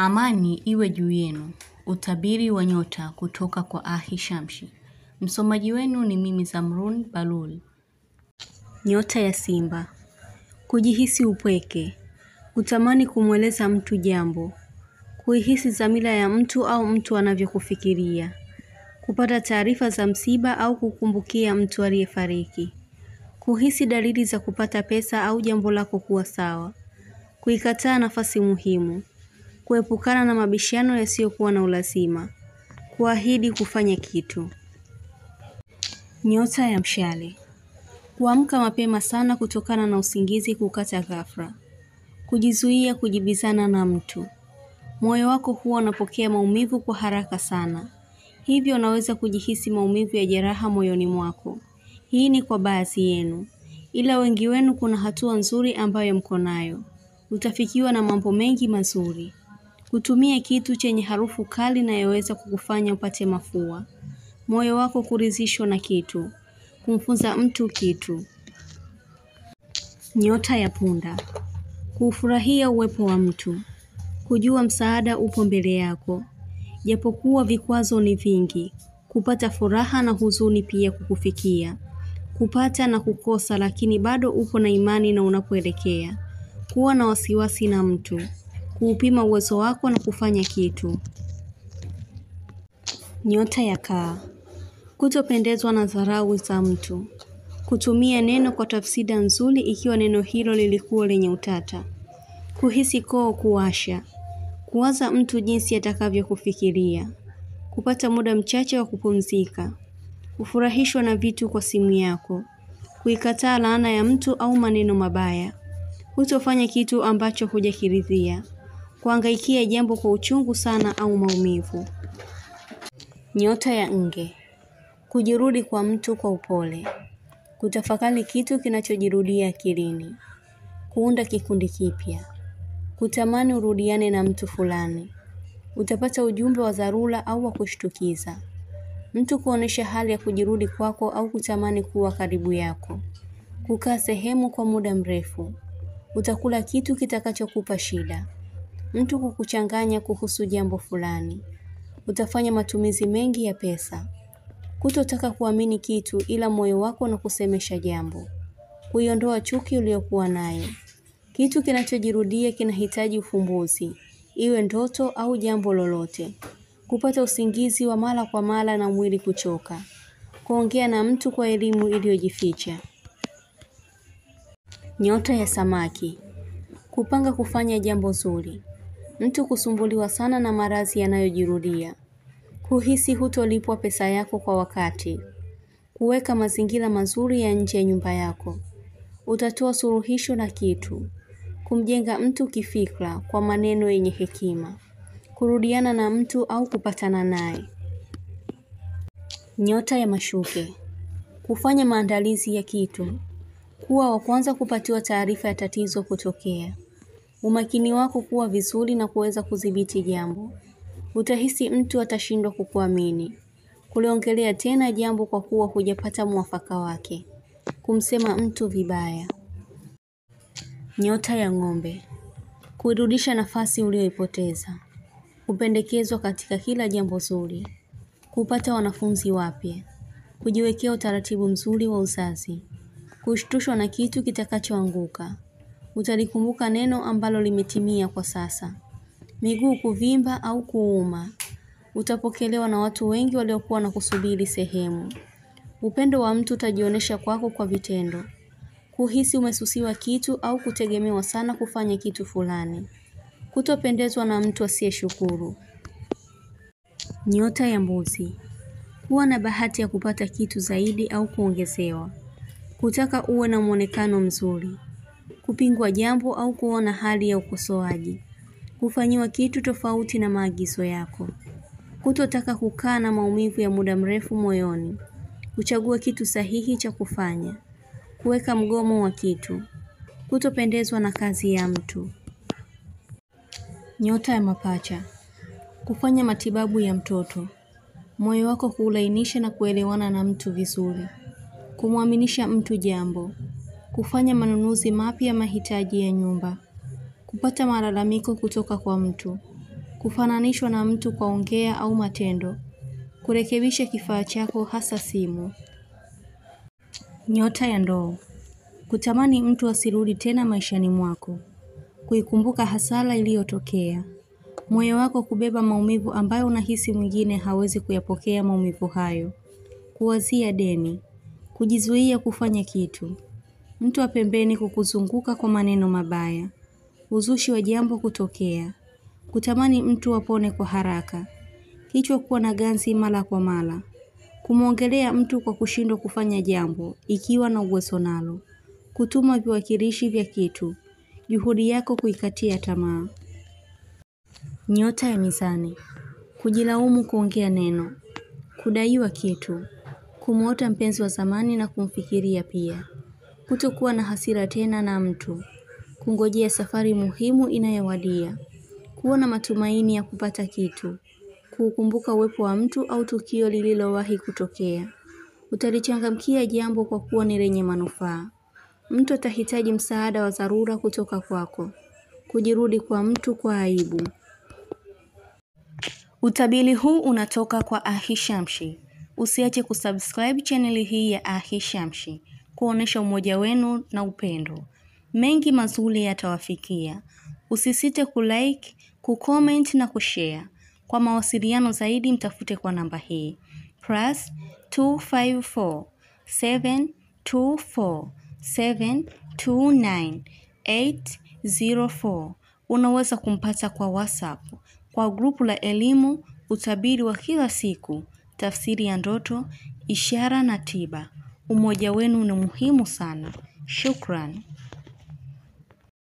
Amani iwe juu yenu. Utabiri wa nyota kutoka kwa Ahi Shamshi. Msomaji wenu ni mimi Zamrun Balul. Nyota ya Simba. Kujihisi upweke. Kutamani kumweleza mtu jambo. Kuihisi dhamira ya mtu au mtu anavyokufikiria. Kupata taarifa za msiba au kukumbukia mtu aliyefariki. Kuhisi dalili za kupata pesa au jambo lako kuwa sawa. Kuikataa nafasi muhimu. Kuepukana na mabishano yasiyokuwa na ulazima. Kuahidi kufanya kitu. Nyota ya Mshale. Kuamka mapema sana kutokana na usingizi kukata ghafla. Kujizuia kujibizana na mtu. Moyo wako huwa unapokea maumivu kwa haraka sana. Hivyo unaweza kujihisi maumivu ya jeraha moyoni mwako. Hii ni kwa baadhi yenu. Ila wengi wenu kuna hatua nzuri ambayo mko nayo. Utafikiwa na mambo mengi mazuri. Kutumia kitu chenye harufu kali inayoweza kukufanya upate mafua. Moyo wako kuridhishwa na kitu. Kumfunza mtu kitu. Nyota ya Punda. Kufurahia uwepo wa mtu. Kujua msaada upo mbele yako. Japokuwa vikwazo ni vingi. Kupata furaha na huzuni pia kukufikia. Kupata na kukosa lakini bado upo na imani na unapoelekea. Kuwa na wasiwasi na mtu. Kuupima uwezo wako na kufanya kitu. Nyota ya Kaa. Kutopendezwa na dharau za mtu. Kutumia neno kwa tafsiri nzuri ikiwa neno hilo lilikuwa lenye utata. Kuhisi koo kuwasha. Kuwaza mtu jinsi atakavyokufikiria. Kupata muda mchache wa kupumzika. Kufurahishwa na vitu kwa simu yako. Kuikataa laana ya mtu au maneno mabaya. Kutofanya kitu ambacho hujakiridhia. Kuhangaikia jambo kwa uchungu sana au maumivu. Nyota ya Nge. Kujirudi kwa mtu kwa upole. Kutafakari kitu kinachojirudia akilini. Kuunda kikundi kipya. Kutamani urudiane na mtu fulani. Utapata ujumbe wa dharura au wa kushtukiza. Mtu kuonesha hali ya kujirudi kwako au kutamani kuwa karibu yako. Kukaa sehemu kwa muda mrefu. Utakula kitu kitakachokupa shida. Mtu kukuchanganya kuhusu jambo fulani. Utafanya matumizi mengi ya pesa. Kutotaka kuamini kitu ila moyo wako na kusemesha jambo. Kuiondoa chuki uliyokuwa nayo. Kitu kinachojirudia kinahitaji ufumbuzi. Iwe ndoto au jambo lolote. Kupata usingizi wa mara kwa mara na mwili kuchoka. Kuongea na mtu kwa elimu iliyojificha. Nyota ya Samaki. Kupanga kufanya jambo zuri. Mtu kusumbuliwa sana na maradhi yanayojirudia. Kuhisi hutolipwa pesa yako kwa wakati. Kuweka mazingira mazuri ya nje ya nyumba yako. Utatoa suluhisho na kitu. Kumjenga mtu kifikra kwa maneno yenye hekima. Kurudiana na mtu au kupatana naye. Nyota ya Mashuke. Kufanya maandalizi ya kitu. Kuwa wa kwanza kupatiwa taarifa ya tatizo kutokea. Umakini wako kuwa vizuri na kuweza kudhibiti jambo. Utahisi mtu atashindwa kukuamini. Kuliongelea tena jambo kwa kuwa hujapata mwafaka wake. Kumsema mtu vibaya. Nyota ya Ng'ombe. Kurudisha nafasi uliyoipoteza. Kupendekezwa katika kila jambo zuri. Kupata wanafunzi wapya. Kujiwekea utaratibu mzuri wa uzazi. Kushtushwa na kitu kitakachoanguka. Utalikumbuka neno ambalo limetimia kwa sasa. Miguu kuvimba au kuuma. Utapokelewa na watu wengi waliokuwa na kusubiri sehemu. Upendo wa mtu utajionyesha kwako kwa vitendo. Kuhisi umesusiwa kitu au kutegemewa sana kufanya kitu fulani. Kutopendezwa na mtu asiyeshukuru. Nyota ya Mbuzi. Kuwa na bahati ya kupata kitu zaidi au kuongezewa. Kutaka uwe na muonekano mzuri. Kupingwa jambo au kuona hali ya ukosoaji. Kufanyiwa kitu tofauti na maagizo yako. Kutotaka kukaa na maumivu ya muda mrefu moyoni. Kuchagua kitu sahihi cha kufanya. Kuweka mgomo wa kitu. Kutopendezwa na kazi ya mtu. Nyota ya Mapacha. Kufanya matibabu ya mtoto. Moyo wako kuulainisha na kuelewana na mtu vizuri. Kumwaminisha mtu jambo. Kufanya manunuzi mapya mahitaji ya nyumba. Kupata malalamiko kutoka kwa mtu. kufananishwa na mtu kwa ongea au matendo, kurekebisha kifaa chako hasa simu. Nyota ya Ndoo, kutamani mtu asirudi tena maishani mwako, kuikumbuka hasara iliyotokea, moyo wako kubeba maumivu ambayo unahisi mwingine hawezi kuyapokea maumivu hayo, kuwazia deni, kujizuia kufanya kitu, mtu wa pembeni kukuzunguka kwa maneno mabaya, uzushi wa jambo kutokea, kutamani mtu apone kwa haraka, kichwa kuwa na ganzi mara kwa mara, kumwongelea mtu kwa kushindwa kufanya jambo ikiwa na uwezo nalo, kutuma viwakilishi vya kitu, juhudi yako kuikatia tamaa. Nyota ya Mizani, kujilaumu kuongea neno, kudaiwa kitu, kumuota mpenzi wa zamani na kumfikiria pia, kutokuwa na hasira tena na mtu, kungojea safari muhimu inayowadia, kuona matumaini ya kupata kitu, kukumbuka uwepo wa mtu au tukio lililowahi kutokea. Utalichangamkia jambo kwa kuwa ni lenye manufaa. Mtu atahitaji msaada wa dharura kutoka kwako. Kujirudi kwa mtu kwa aibu. Utabiri huu unatoka kwa Ahishamshi. Usiache kusubscribe channel hii ya Ahishamshi, kuonesha umoja wenu na upendo. Mengi mazuri yatawafikia. Usisite kulike, kucomment na kushare. Kwa mawasiliano zaidi mtafute kwa namba hii +254 724 729 804. Unaweza kumpata kwa WhatsApp, kwa grupu la elimu, utabiri wa kila siku, tafsiri ya ndoto, ishara na tiba. Umoja wenu ni muhimu sana. Shukran.